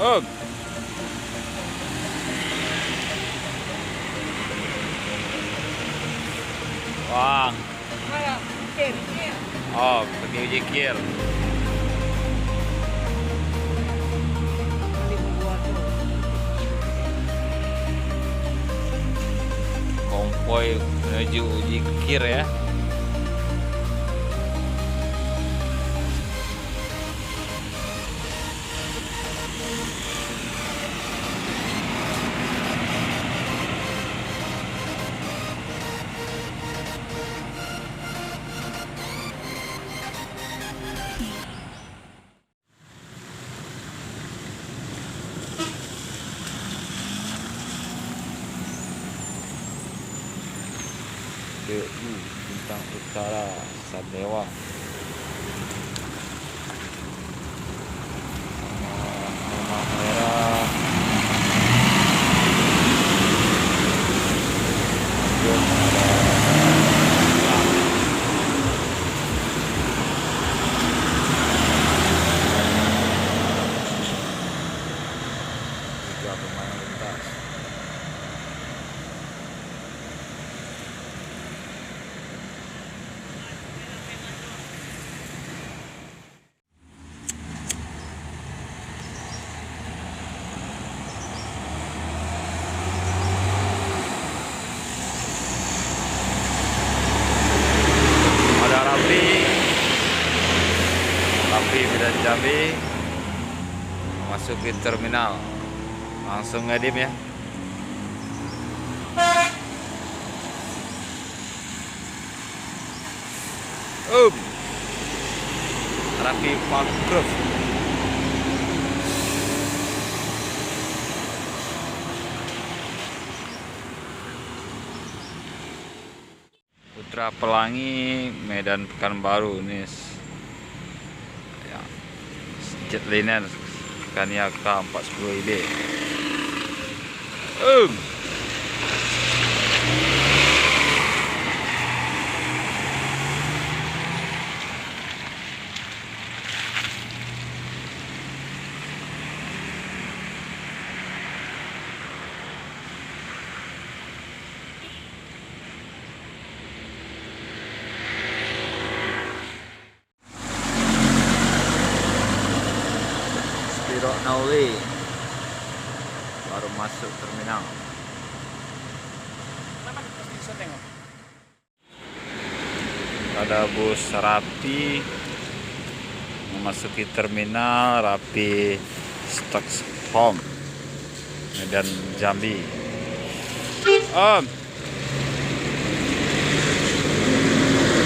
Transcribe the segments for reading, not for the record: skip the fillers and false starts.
Om. Wah. Oh, pergi uji kir. Konvoy menuju uji kir ya. DU Bintang Utara Sadewa. Rumah merah. Juga pemain lintas. Rapi Medan Jambi masukin terminal, langsung ngedim ya. Rapi Park Group. Putra Pelangi Medan Pekanbaru ini ya, jetliner Scania K410 IB. Nauli baru masuk terminal. Ada bus Rapi memasuki terminal Rapi Stockholm Medan Jambi.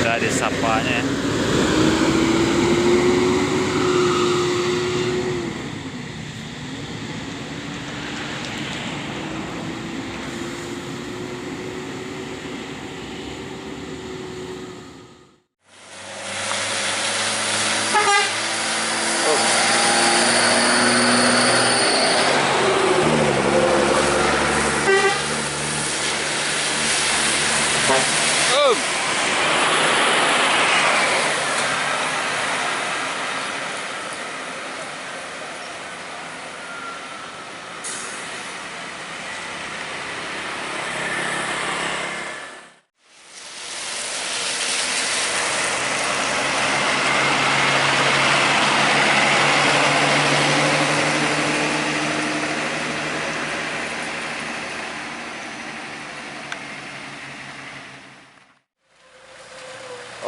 Udah disapanya.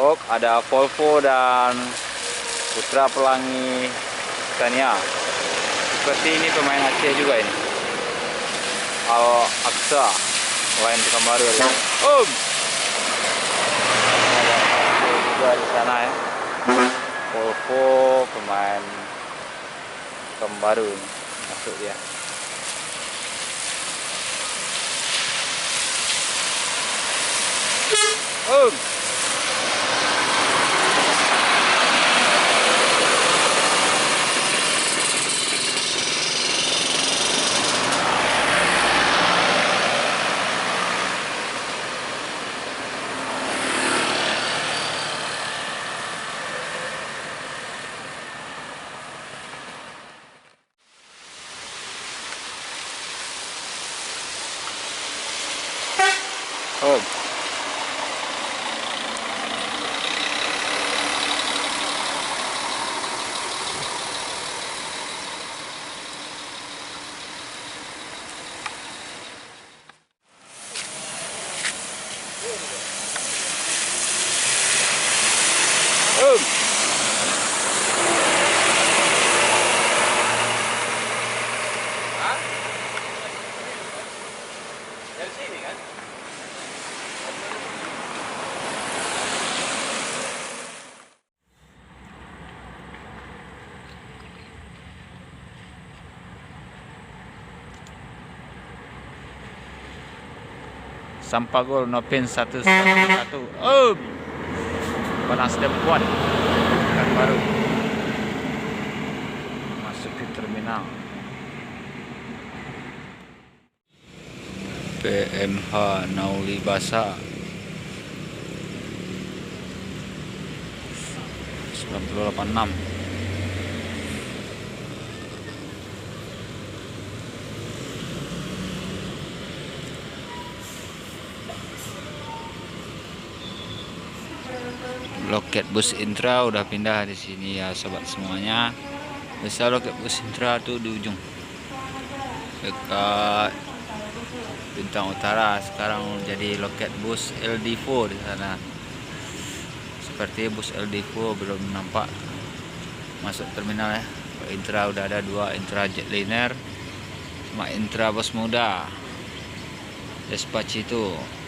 Oh, ada Volvo dan Putra Pelangi Scania. Seperti ini pemain Aceh juga ini. Al Aqsa, lain Pekanbaru. Ada Volvo juga di sana ya. Volvo pemain Pekanbaru masuk dia. Boom. Dari sini kan? Sampagol Nopin 111. Oh. Panas dan kuat. Kan baru. Masuk ke terminal. PMH Nauli Basa 9086. Loket bus Intra udah pindah di sini ya sobat semuanya. Biasa loket bus Intra tuh di ujung dekat Bintang Utara. Sekarang jadi loket bus LD4 di sana. Seperti bus LD4 belum nampak masuk terminal ya. Intra udah ada 2, Intra Jetliner sama Intra Bos Muda Despacito.